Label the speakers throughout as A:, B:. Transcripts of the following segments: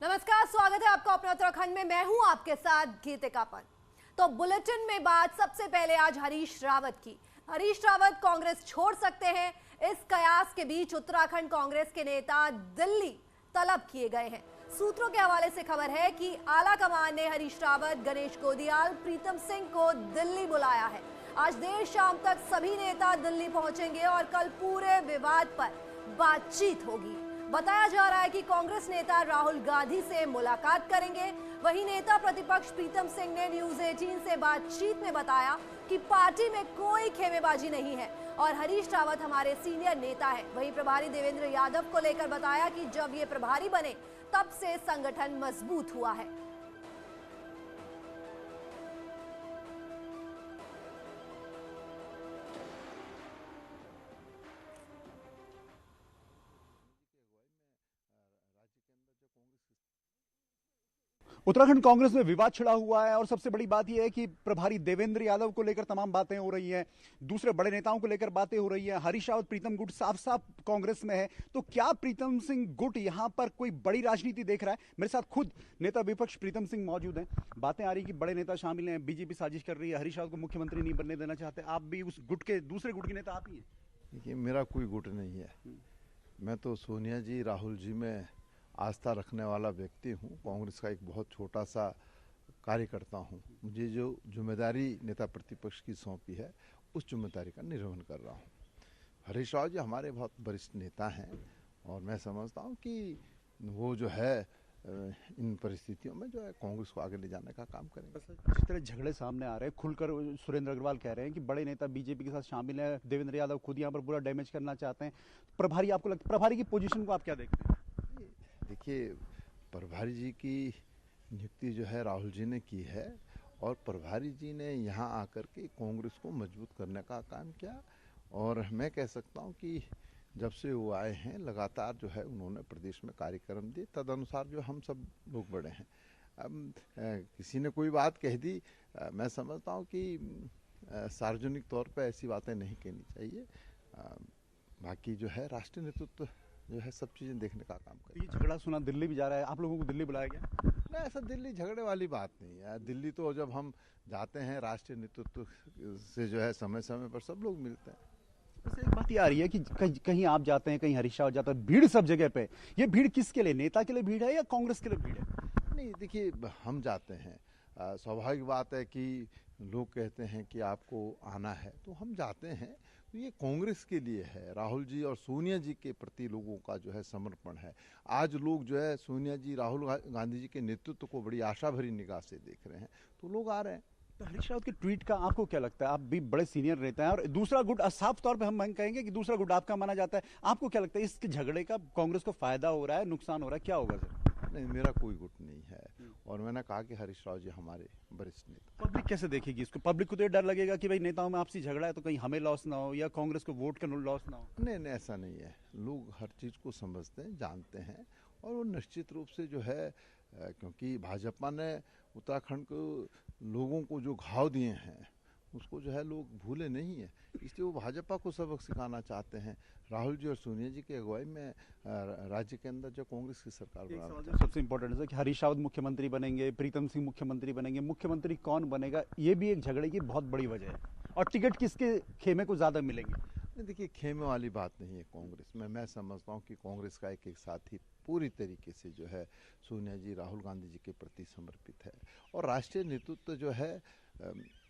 A: नमस्कार, स्वागत है आपका अपने उत्तराखंड में। मैं हूं आपके साथ गीतिका पंत। तो बुलेटिन में बात सबसे पहले आज हरीश रावत की। हरीश रावत कांग्रेस छोड़ सकते हैं, इस कयास के बीच उत्तराखंड कांग्रेस के नेता दिल्ली तलब किए गए हैं। सूत्रों के हवाले से खबर है कि आला कमान ने हरीश रावत, गणेश गोदियाल, प्रीतम सिंह को दिल्ली बुलाया है। आज देर शाम तक सभी नेता दिल्ली पहुंचेंगे और कल पूरे विवाद पर बातचीत होगी। बताया जा रहा है कि कांग्रेस नेता राहुल गांधी से मुलाकात करेंगे। वहीं नेता प्रतिपक्ष प्रीतम सिंह ने न्यूज 18 से बातचीत में बताया कि पार्टी में कोई खेमेबाजी नहीं है और हरीश रावत हमारे सीनियर नेता हैं। वहीं प्रभारी देवेंद्र यादव को लेकर बताया कि जब ये प्रभारी बने तब से संगठन मजबूत हुआ है।
B: उत्तराखंड कांग्रेस में विवाद छिड़ा हुआ है और सबसे बड़ी बात यह है कि प्रभारी देवेंद्र यादव को लेकर तमाम बातें हो रही हैं, दूसरे बड़े नेताओं को लेकर बातें हो रही हैं। हरीश रावत प्रीतम गुट साफ साफ कांग्रेस में है, तो क्या प्रीतम सिंह गुट यहां पर कोई बड़ी राजनीति देख रहा है? मेरे साथ खुद नेता विपक्ष प्रीतम सिंह मौजूद हैं। बातें आ रही कि बड़े नेता शामिल हैं, बीजेपी साजिश कर रही है, हरीश रावत को मुख्यमंत्री नहीं बनने देना चाहते। आप भी उस गुट के दूसरे गुट के नेता आप ही हैं?
C: देखिए, मेरा कोई गुट नहीं है। मैं तो सोनिया जी, राहुल जी में आस्था रखने वाला व्यक्ति हूँ। कांग्रेस का एक बहुत छोटा सा कार्यकर्ता हूँ। मुझे जो जिम्मेदारी नेता प्रतिपक्ष की सौंपी है, उस जिम्मेदारी का निर्वहन कर रहा हूँ। हरीश रावत जी हमारे बहुत वरिष्ठ नेता हैं और मैं समझता हूँ कि वो जो है इन परिस्थितियों में जो है कांग्रेस को आगे ले जाने का काम करेंगे।
B: जिस तरह झगड़े सामने आ रहे हैं, खुलकर सुरेंद्र अग्रवाल कह रहे हैं कि बड़े नेता बीजेपी के साथ शामिल हैं, देवेंद्र यादव खुद यहाँ पर पूरा डैमेज करना चाहते हैं। प्रभारी, आपको लगता है प्रभारी की पोजीशन को आप क्या देखते हैं?
C: देखिए, प्रभारी जी की नियुक्ति जो है राहुल जी ने की है और प्रभारी जी ने यहाँ आकर के कांग्रेस को मजबूत करने का काम किया। और मैं कह सकता हूँ कि जब से वो आए हैं लगातार जो है उन्होंने प्रदेश में कार्यक्रम दिए, तदनुसार जो हम सब लोग बढ़े हैं। अब किसी ने कोई बात कह दी, मैं समझता हूँ कि सार्वजनिक तौर पर ऐसी बातें नहीं कहनी चाहिए। बाकी जो है राष्ट्रीय नेतृत्व जो है सब चीज़ें देखने का काम करें।
B: ये झगड़ा सुना दिल्ली भी जा रहा है, आप लोगों को दिल्ली बुलाया गया?
C: नहीं, ऐसा दिल्ली झगड़े वाली बात नहीं है। दिल्ली तो जब हम जाते हैं राष्ट्रीय नेतृत्व से जो है समय समय पर सब लोग मिलते हैं।
B: वैसे एक बात ये आ रही है कि कहीं आप जाते हैं, कहीं हरीश रावत जाता है, भीड़ सब जगह पे। ये भीड़ किसके लिए, नेता के लिए भीड़ है या कांग्रेस के लिए भीड़ है?
C: नहीं, देखिए, हम जाते हैं, स्वाभाविक बात है कि लोग कहते हैं कि आपको आना है तो हम जाते हैं। तो ये कांग्रेस के लिए है, राहुल जी और सोनिया जी के प्रति लोगों का जो है समर्पण है। आज लोग जो है सोनिया जी, राहुल गांधी जी के नेतृत्व को बड़ी आशा भरी निगाह से देख रहे हैं, तो लोग आ रहे हैं।
B: तो हरीश रावत के ट्वीट का आपको क्या लगता है? आप भी बड़े सीनियर नेता हैं और दूसरा गुट, साफ तौर पे हम कहेंगे कि दूसरा गुट आपका माना जाता है। आपको क्या लगता है इसके झगड़े का कांग्रेस को फायदा हो रहा है, नुकसान हो रहा है, क्या होगा सर?
C: नहीं, मेरा कोई गुट नहीं है और मैंने कहा कि हरीश रावत जी हमारे वरिष्ठ नेता।
B: पब्लिक कैसे देखेगी इसको? पब्लिक को तो ये डर लगेगा कि भाई नेताओं में आपसी झगड़ा है तो कहीं हमें लॉस ना हो या कांग्रेस को वोट का लॉस ना हो।
C: नहीं नहीं, ऐसा नहीं है। लोग हर चीज़ को समझते हैं, जानते हैं और वो निश्चित रूप से जो है क्योंकि भाजपा ने उत्तराखंड को लोगों को जो घाव दिए हैं उसको जो है लोग भूले नहीं है, इसलिए वो भाजपा को सबक सिखाना चाहते हैं। राहुल जी और सोनिया जी की अगुवाई में राज्य के अंदर जो कांग्रेस की सरकार बना,
B: सबसे इम्पोर्टेंट है कि हरीश रावत मुख्यमंत्री बनेंगे, प्रीतम सिंह मुख्यमंत्री बनेंगे, मुख्यमंत्री कौन बनेगा ये भी एक झगड़े की बहुत बड़ी वजह है। और टिकट किसके खेमे को ज्यादा मिलेंगे?
C: नहीं, देखिए, खेमे वाली बात नहीं है कांग्रेस में। मैं समझता हूँ कि कांग्रेस का एक साथी पूरी तरीके से जो है सोनिया जी, राहुल गांधी जी के प्रति समर्पित है और राष्ट्रीय नेतृत्व जो है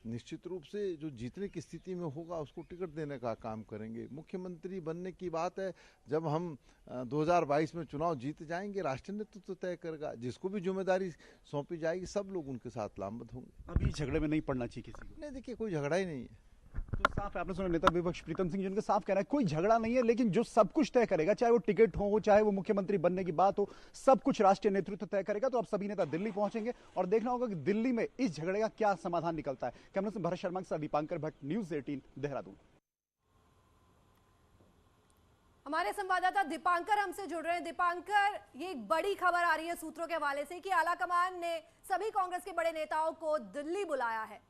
C: निश्चित रूप से जो जीतने की स्थिति में होगा उसको टिकट देने का काम करेंगे। मुख्यमंत्री बनने की बात है, जब हम 2022 में चुनाव जीत जाएंगे राष्ट्रीय नेतृत्व तय करेगा। जिसको भी जिम्मेदारी सौंपी जाएगी सब लोग उनके साथ लामबद्ध होंगे।
B: अभी झगड़े में नहीं पड़ना चाहिए किसी को?
C: नहीं, देखिए, कोई झगड़ा ही नहीं है।
B: तो साफ है, आपने सुना नेता विपक्ष प्रीतम सिंह जिनका साफ कहना है कोई झगड़ा नहीं है, लेकिन जो सब कुछ तय करेगा, चाहे वो टिकट हो, चाहे वो मुख्यमंत्री बनने की बात हो, सब कुछ राष्ट्रीय नेतृत्व तय करेगा। तो अब सभी नेता दिल्ली पहुंचेंगे और देखना होगा कि दिल्ली में इस झगड़े का क्या समाधान निकलता है। कैमरा से भरत शर्मा के साथ दीपांकर भट्ट, न्यूज 18 देहरादून।
A: हमारे संवाददाता दीपांकर हमसे जुड़ रहे हैं। दीपांकर, ये एक बड़ी खबर आ रही है सूत्रों के हवाले से कि आलाकमान ने सभी कांग्रेस के बड़े नेताओं को दिल्ली बुलाया है।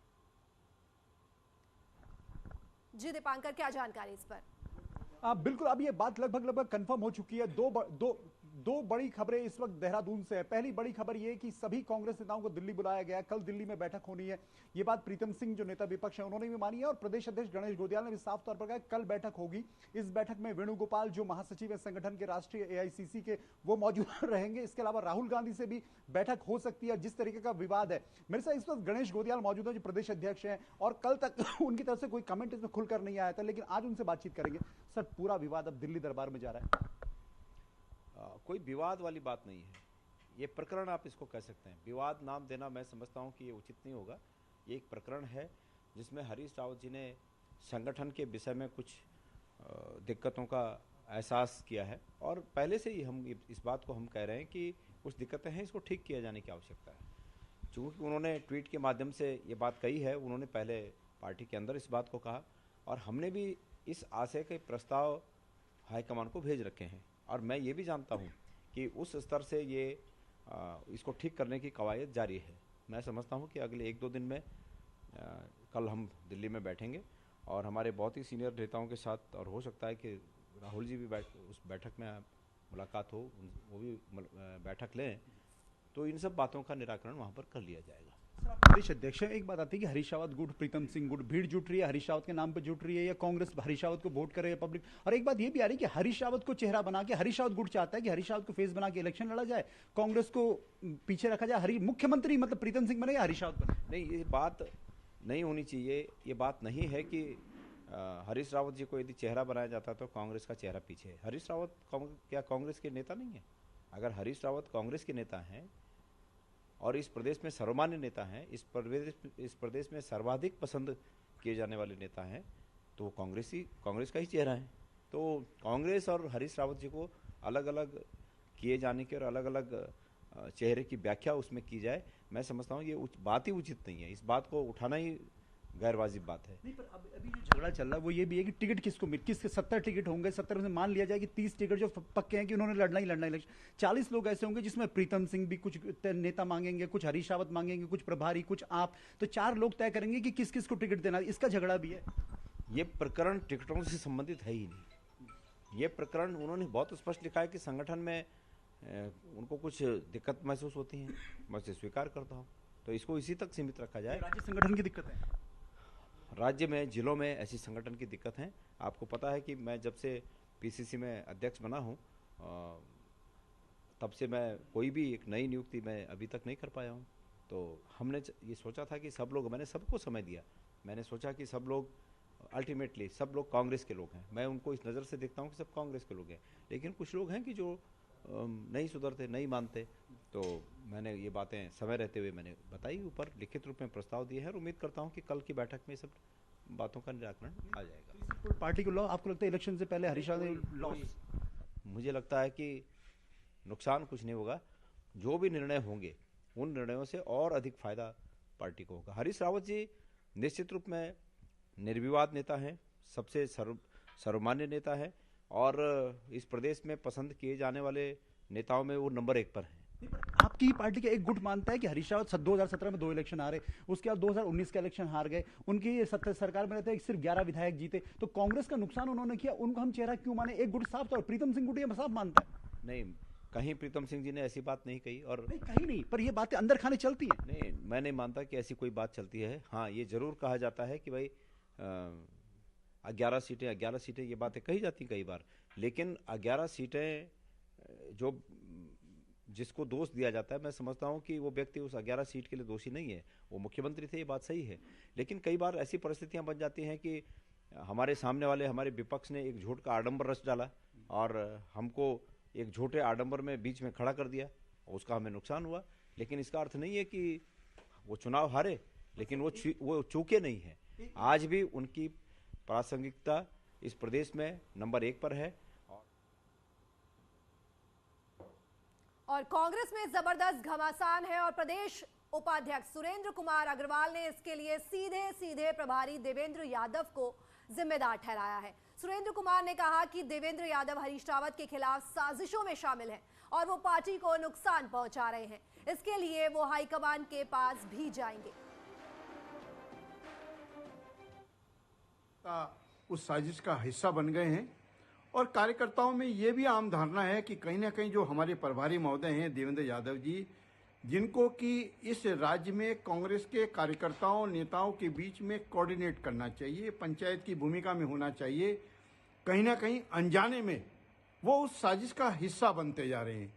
A: जी दीपांकर, क्या जानकारी इस पर?
B: बिल्कुल, अब ये बात लगभग कंफर्म हो चुकी है। दो बड़ी खबरें इस वक्त देहरादून से है। पहली बड़ी खबर यह कि सभी कांग्रेस नेताओं को दिल्ली बुलाया गया है। कल दिल्ली में बैठक होनी है। ये बात प्रीतम सिंह जो नेता विपक्ष है उन्होंने भी मानी है और प्रदेश अध्यक्ष गणेश गोदियाल ने भी साफ तौर पर कहा कल बैठक होगी। इस बैठक में वेणुगोपाल जो महासचिव है संगठन के राष्ट्रीय एआईसीसी के वो मौजूद रहेंगे। इसके अलावा राहुल गांधी से भी बैठक हो सकती है। जिस तरीके का विवाद है, मेरे साथ इस वक्त गणेश गोदियाल मौजूद है जो प्रदेश अध्यक्ष हैं और कल तक उनकी तरफ से कोई कमेंट इसमें खुलकर नहीं आया था, लेकिन आज उनसे बातचीत करेंगे। सर, पूरा विवाद अब दिल्ली दरबार में जा रहा है।
D: कोई विवाद वाली बात नहीं है, ये प्रकरण आप इसको कह सकते हैं। विवाद नाम देना मैं समझता हूँ कि ये उचित नहीं होगा। ये एक प्रकरण है जिसमें हरीश रावत जी ने संगठन के विषय में कुछ दिक्कतों का एहसास किया है और पहले से ही हम इस बात को हम कह रहे हैं कि कुछ दिक्कतें हैं, इसको ठीक किया जाने की आवश्यकता है। चूँकि उन्होंने ट्वीट के माध्यम से ये बात कही है, उन्होंने पहले पार्टी के अंदर इस बात को कहा और हमने भी इस आशय के प्रस्ताव हाईकमान को भेज रखे हैं और मैं ये भी जानता हूँ कि उस स्तर से ये इसको ठीक करने की कवायद जारी है। मैं समझता हूँ कि अगले 1-2 दिन में कल हम दिल्ली में बैठेंगे और हमारे बहुत ही सीनियर नेताओं के साथ, और हो सकता है कि राहुल जी भी उस बैठक में मुलाकात हो, वो भी बैठक लें, तो इन सब बातों का निराकरण वहाँ पर कर लिया जाएगा।
B: प्रदेश अध्यक्ष है, एक बात आती है कि हरीश रावत गुट, प्रीतम सिंह गुट, भीड़ जुट रही है हरीश रावत के नाम पे जुट रही है या कांग्रेस हरीश रावत को वोट करे या पब्लिक। और एक बात ये भी आ रही है कि हरीश रावत को चेहरा बना के हरीश रावत गुट चाहता है कि हरीश रावत को फेस बना के इलेक्शन लड़ा जाए, कांग्रेस को पीछे रखा जाए, मुख्यमंत्री मतलब प्रीतम सिंह बने या हरीश रावत बने।
D: नहीं, ये बात नहीं होनी चाहिए। ये बात नहीं है कि हरीश रावत जी को यदि चेहरा बनाया जाता तो कांग्रेस का चेहरा पीछे है। हरीश रावत क्या कांग्रेस के नेता नहीं है? अगर हरीश रावत कांग्रेस के नेता हैं और इस प्रदेश में सर्वमान्य नेता हैं, इस प्रदेश में सर्वाधिक पसंद किए जाने वाले नेता हैं, तो कांग्रेस का ही चेहरा है। तो कांग्रेस और हरीश रावत जी को अलग अलग किए जाने की और अलग अलग चेहरे की व्याख्या उसमें की जाए, मैं समझता हूँ ये बात ही उचित नहीं है। इस बात को उठाना ही गैरवाजिब बात है।
B: नहीं, पर अभी जो झगड़ा चल रहा है वो ये भी है कि टिकट किसके 70 टिकट होंगे, 70 में से मान लिया जाए कि 30 टिकट जो पक्के हैं कि उन्होंने लड़ना ही इलेक्शन, 40 लोग ऐसे होंगे जिसमें प्रीतम सिंह भी कुछ नेता मांगेंगे, कुछ हरीश रावत मांगेंगे, कुछ प्रभारी, कुछ आप, तो 4 लोग तय करेंगे कि किस किस को टिकट देना। इसका झगड़ा भी है।
D: ये प्रकरण टिकटों से संबंधित है ही नहीं। ये प्रकरण उन्होंने बहुत स्पष्ट लिखा है कि संगठन में उनको कुछ दिक्कत महसूस होती है, मैं इसे स्वीकार करता हूँ, तो इसको इसी तक सीमित रखा जाए।
B: राज्य संगठन की दिक्कत है,
D: राज्य में जिलों में ऐसी संगठन की दिक्कत है। आपको पता है कि मैं जब से पीसीसी में अध्यक्ष बना हूँ तब से मैं कोई भी एक नई नियुक्ति मैं अभी तक नहीं कर पाया हूँ। तो हमने ये सोचा था कि सब लोग, मैंने सबको समय दिया, मैंने सोचा कि सब लोग अल्टीमेटली सब लोग कांग्रेस के लोग हैं। मैं उनको इस नज़र से देखता हूँ कि सब कांग्रेस के लोग हैं, लेकिन कुछ लोग हैं कि जो नहीं सुधरते, नहीं मानते। तो मैंने ये बातें समय रहते हुए मैंने बताई, ऊपर लिखित रूप में प्रस्ताव दिए हैं और उम्मीद करता हूं कि कल की बैठक में सब बातों का निराकरण आ जाएगा।
B: पार्टी को लॉ, आपको लगता है इलेक्शन से पहले हरीश रावत लॉस?
D: मुझे लगता है कि नुकसान कुछ नहीं होगा। जो भी निर्णय होंगे उन निर्णयों से और अधिक फायदा पार्टी को होगा। हरीश रावत जी निश्चित रूप में निर्विवाद नेता हैं, सबसे सर्वमान्य नेता है और इस प्रदेश में पसंद किए जाने वाले नेताओं में वो नंबर 1 पर हैं।
B: आपकी ही पार्टी का एक गुट मानता है कि हरीश रावत 2017 में 2 इलेक्शन हारे, उसके बाद 2019 का इलेक्शन हार गए, उनकी सरकार में रहते हैं सिर्फ 11 विधायक जीते, तो कांग्रेस का नुकसान उन्होंने किया, उनको हम चेहरा क्यों माने? एक गुट साफ तौर प्रीतम सिंह गुट ये साफ मानता है।
D: नहीं, कहीं प्रीतम सिंह जी ने ऐसी बात नहीं कही और
B: नहीं, कहीं नहीं, पर ये बातें अंदर खाने चलती हैं।
D: नहीं, मैं नहीं मानता कि ऐसी कोई बात चलती है। हाँ, ये जरूर कहा जाता है कि भाई 11 सीटें, ये बातें कही जाती कई बार, लेकिन 11 सीटें जो जिसको दोष दिया जाता है, मैं समझता हूं कि वो व्यक्ति उस 11 सीट के लिए दोषी नहीं है। वो मुख्यमंत्री थे, ये बात सही है, लेकिन कई बार ऐसी परिस्थितियां बन जाती हैं कि हमारे सामने वाले, हमारे विपक्ष ने एक झूठ का आडंबर रच डाला और हमको एक झूठे आडंबर में बीच में खड़ा कर दिया, उसका हमें नुकसान हुआ। लेकिन इसका अर्थ नहीं है कि वो चुनाव हारे, लेकिन वो चूके नहीं है। आज भी उनकी प्रासंगिकता इस प्रदेश में नंबर 1 पर है।
A: और कांग्रेस में जबरदस्त घमासान है और प्रदेश उपाध्यक्ष सुरेंद्र कुमार अग्रवाल ने इसके लिए सीधे प्रभारी देवेंद्र यादव को जिम्मेदार ठहराया है। सुरेंद्र कुमार ने कहा कि देवेंद्र यादव हरीश रावत के खिलाफ साजिशों में शामिल हैं और वो पार्टी को नुकसान पहुंचा रहे हैं, इसके लिए वो हाईकमान के पास भी जाएंगे।
E: उस साजिश का हिस्सा बन गए हैं और कार्यकर्ताओं में ये भी आम धारणा है कि कहीं ना कहीं जो हमारे प्रभारी महोदय हैं देवेंद्र यादव जी, जिनको कि इस राज्य में कांग्रेस के कार्यकर्ताओं नेताओं के बीच में कोऑर्डिनेट करना चाहिए, पंचायत की भूमिका में होना चाहिए, कहीं ना कहीं अनजाने में वो उस साजिश का हिस्सा बनते जा रहे हैं।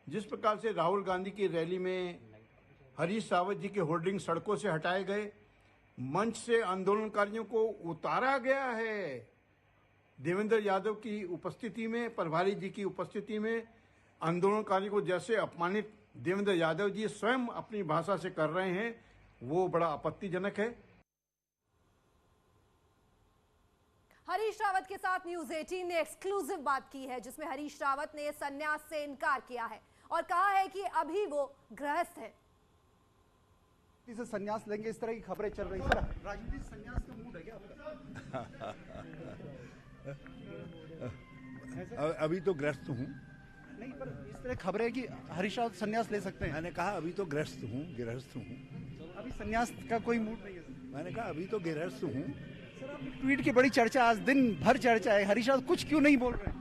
E: जिस प्रकार से राहुल गांधी की रैली में हरीश रावत जी के होर्डिंग सड़कों से हटाए गए, मंच से आंदोलनकारियों को उतारा गया है, देवेंद्र यादव की उपस्थिति में, प्रभारी जी की उपस्थिति में आंदोलनकारियों को जैसे अपमानित देवेंद्र यादव जी स्वयं अपनी भाषा से कर रहे हैं, वो बड़ा आपत्तिजनक है।
A: हरीश रावत के साथ न्यूज 18 ने एक्सक्लूसिव बात की है, जिसमें हरीश रावत ने संन्यास से इनकार किया है और कहा है कि अभी वो गृहस्थ है।
B: से संन्यास लेंगे, इस तरह की खबरें चल रही हैं। राजनीति संन्यास का मूड है क्या आपका?
F: अभी तो ग्रस्त हूँ।
B: नहीं, पर इस तरह खबरें है कि हरीश रावत संन्यास ले सकते हैं।
F: मैंने कहा अभी तो गृहस्थ हूँ।
B: अभी संन्यास का कोई मूड नहीं है सर।
F: मैंने कहा अभी तो गृहस्थ हूँ।
B: सर, आपकी ट्वीट की बड़ी चर्चा, आज दिन भर चर्चा है, हरीश रावत कुछ क्यों नहीं बोल रहे हैं?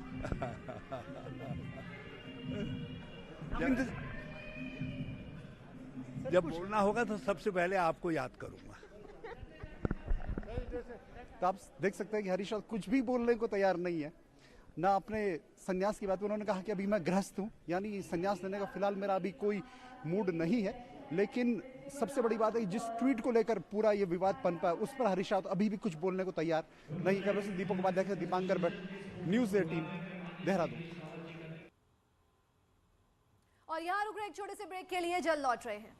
F: जब बोलना होगा तो सबसे पहले आपको याद करूंगा।
B: तो आप देख सकते हैं कि हरीश रावत कुछ भी बोलने को तैयार नहीं है, ना अपने संन्यास की बात। उन्होंने कहा कि अभी मैं गृहस्थ हूं, यानी संन्यास लेने का फिलहाल मेरा अभी कोई मूड नहीं है। लेकिन सबसे बड़ी बात है कि जिस ट्वीट को लेकर पूरा ये विवाद पनपा, उस पर हरीश रावत अभी भी कुछ बोलने को तैयार नहीं कर रहे। दीपक उपाध्याय, दीपांकर भट्ट, न्यूज 18, देहरादून।
A: और यहाँ रुक रहे एक छोटे से ब्रेक के लिए, जल्द लौट रहे हैं।